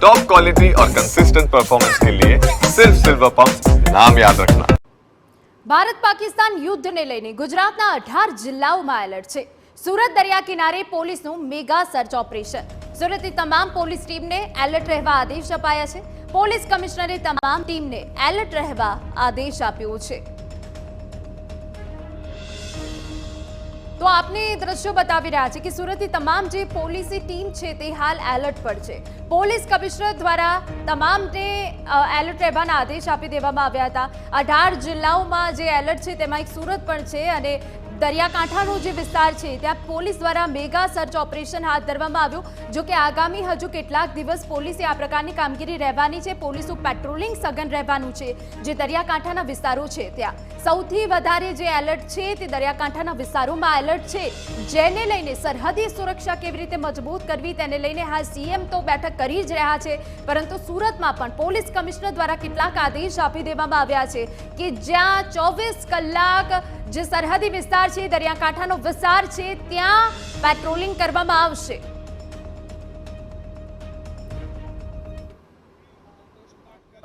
Top quality और consistent performance के लिए सिर्फ सिल्वर पंप नाम याद रखना। ભારત પાકિસ્તાન યુદ્ધને લઈને ગુજરાતના 18 જિલ્લાઓમાં એલર્ટ છે। સુરત દરિયા કિનારે પોલીસનું મેગા સર્ચ ઓપરેશન। સુરતની તમામ પોલીસ ટીમને એલર્ટ રહેવા આદેશ અપાયા છે। પોલીસ કમિશનરે તમામ ટીમને એલર્ટ રહેવા આદેશ આપ્યો છે। તો આપને દ્રશ્યો બતાવી રહ્યા છે કે સુરતની તમામ જે પોલીસની ટીમ છે તે હાલ એલર્ટ પર છે। પોલીસ કમિશનર દ્વારા તમામને એલર્ટ રહેવાના આદેશ આપી દેવામાં આવ્યા હતા। 18 જિલ્લાઓમાં જે એલર્ટ છે તેમાં એક સુરત પણ છે અને દરિયાકાંઠાનો જે વિસ્તાર છે ત્યાં પોલીસ દ્વારા મેગા સર્ચ ઓપરેશન હાથ ધરવામાં આવ્યું। જો કે આગામી હજુ કેટલાક દિવસ પોલીસે આ પ્રકારની કામગીરી રહેવાની છે। પોલીસનું પેટ્રોલિંગ સઘન રહેવાનું છે। જે દરિયાકાંઠાના વિસ્તારો છે ત્યાં સૌથી વધારે જે એલર્ટ છે તે દરિયાકાંઠાના વિસ્તારોમાં એલર્ટ છે, જેને લઈને સરહદી સુરક્ષા કેવી રીતે મજબૂત કરવી તેને લઈને હાલ સીએમ તો બેઠક કરી જ રહ્યા છે, પરંતુ સુરતમાં પણ પોલીસ કમિશનર દ્વારા કેટલાક આદેશ આપી દેવામાં આવ્યા છે કે જ્યાં 24 કલાક જે સરહદી વિસ્તાર છે, દરિયાકાંઠાનો વિસ્તાર છે ત્યાં પેટ્રોલિંગ કરવામાં આવશે।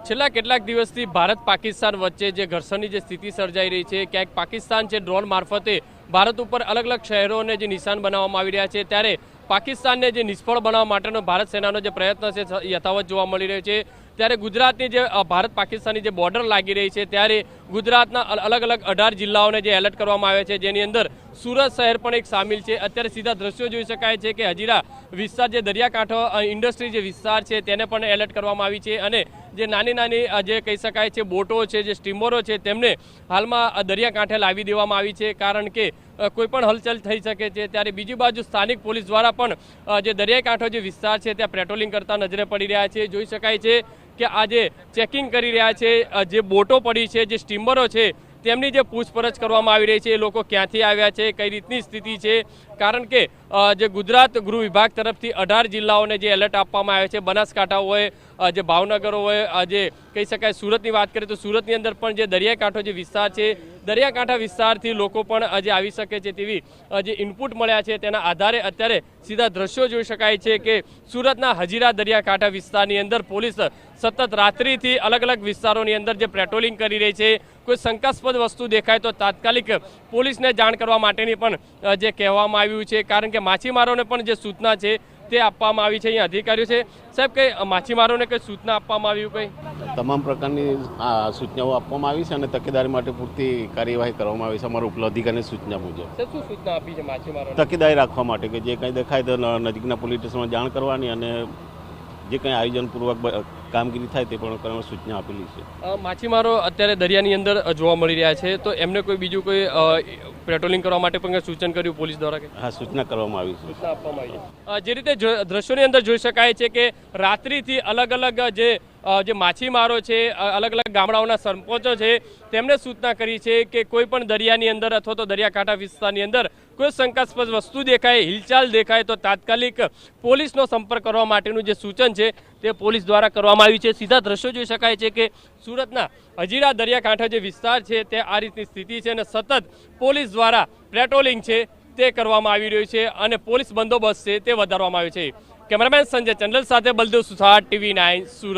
છેલ્લા કેટલાક દિવસથી ભારત પાકિસ્તાન વચ્ચે જે ઘર્ષણની જે સ્થિતિ સર્જાઈ રહી છે, ક્યાંક પાકિસ્તાન છે ડ્રોન મારફતે ભારત ઉપર અલગ અલગ શહેરોને જે નિશાન બનાવવામાં આવી રહ્યા છે, ત્યારે પાકિસ્તાનને જે નિષ્ફળ બનાવવા માટેનો ભારત સેનાનો જે પ્રયત્ન છે યથાવત જોવા મળી રહ્યો છે। ત્યારે ગુજરાતની જે ભારત પાકિસ્તાનની જે બોર્ડર લાગી રહી છે, ત્યારે ગુજરાતના અલગ અલગ 18 જિલ્લાઓને જે એલર્ટ કરવામાં આવ્યા છે, જેની અંદર સુરત શહેર પણ એક સામેલ છે। અત્યારે સીધા દ્રશ્યો જોઈ શકાય છે કે હજીરા વિસ્તાર જે દરિયાકાંઠો ઇન્ડસ્ટ્રી જે વિસ્તાર છે તેને પણ એલર્ટ કરવામાં આવી છે અને જે નાની નાની જે કહી શકાય છે બોટો છે, જે સ્ટીમરો છે, તેમને હાલમાં દરિયાકાંઠે લાવી દેવામાં આવી છે, કારણ કે કોઈ પણ હલચલ થઈ શકે છે। ત્યારે બીજી બાજુ સ્થાનિક પોલીસ દ્વારા પણ જે દરિયાકાંઠો જે વિસ્તાર છે ત્યાં પેટ્રોલિંગ કરતા નજરે પડી રહ્યા છે। જોઈ શકાય છે કે આજે ચેકિંગ કરી રહ્યા છે, જે બોટો પડી છે, જે સ્ટીમરો છે તેમની જે પૂછપરછ કરવામાં આવી રહી છે, એ લોકો ક્યાંથી આવ્યા છે, કઈ રીતની સ્થિતિ છે, કારણ કે જે ગુજરાત ગૃહ વિભાગ તરફથી 18 જિલ્લાઓને જે એલર્ટ આપવામાં આવ્યા છે, બનાસકાંઠા હોય, જે ભાવનગર હોય, જે કહી શકાય સુરતની વાત કરીએ તો સુરતની અંદર પણ જે દરિયાકાંઠો જે વિસ્તાર છે, દરિયાકાંઠા વિસ્તારથી લોકો પણ આજે આવી શકે છે તેવી જે ઇનપુટ મળ્યા છે, તેના આધારે અત્યારે સીધા દ્રશ્યો જોઈ શકાય છે કે સુરતના હજીરા દરિયાકાંઠા વિસ્તારની અંદર પોલીસ સતત રાત્રિથી અલગ અલગ વિસ્તારોની અંદર જે પેટ્રોલિંગ કરી રહી છે। કોઈ શંકાસ્પદ વસ્તુ દેખાય તો તાત્કાલિક પોલીસને જાણ કરવા માટેની પણ જે કહેવામાં આવ્યું છે, કારણ કે માછીમારોને પણ જે સૂચના છે તે આપવામાં આવી છે। અહીંયા અધિકારીઓ છે, સાહેબ કઈ માછીમારોને કઈ સૂચના આપવામાં આવી? કઈ તમામ પ્રકારની સૂચનાઓ આપવામાં આવી છે અને તકેદારી માટે પૂરતી કાર્યવાહી કરવામાં આવી છે અમારા ઉપલા અધિકારીની સૂચના મુજબ। શું સૂચના આપી છે માછીમારોને? તકેદારી રાખવા માટે કે જે કંઈ દેખાય તો નજીકના પોલીસ સ્ટેશનમાં જાણ કરવાની અને જે કંઈ આયોજનપૂર્વક કામગીરી થાય તે પણ કરવા સૂચના આપેલી છે। માછીમારો અત્યારે દરિયાની અંદર જોવા મળી રહ્યા છે, તો એમને કોઈ બીજું કોઈ પેટ્રોલિંગ કરવા માટે પણ સૂચન કર્યું પોલીસ દ્વારા? હા, સૂચના કરવામાં આવી છે, સૂચના આપવામાં આવી છે। જે રીતે દ્રશ્યોની અંદર જોઈ શકાય છે કે રાત્રિથી અલગ અલગ જે માછીમારો છે, અલગ અલગ ગામડાઓના સરપંચો છે, તેમને સૂચના કરી છે કે કોઈ પણ દરિયાની અંદર અથવા તો દરિયાકાંઠા વિસ્તારની અંદર કોઈ શંકાસ્પદ વસ્તુ દેખાય, હિલચાલ દેખાય તો તાત્કાલિક પોલીસનો સંપર્ક કરવા માટેનું જે સૂચન છે તે પોલીસ દ્વારા કરવામાં આવ્યું છે। સીધા દ્રશ્યો જોઈ શકાય છે કે સુરતના હજીરા દરિયાકાંઠા જે વિસ્તાર છે તે આ રીતની સ્થિતિ છે અને સતત પોલીસ દ્વારા પેટ્રોલિંગ છે તે કરવામાં આવી રહ્યું છે અને પોલીસ બંદોબસ્ત છે તે વધારવામાં આવ્યો છે। કેમેરામેન સંજય ચંડલ સાથે બલદેવ સુથાર, TV9 સુરત।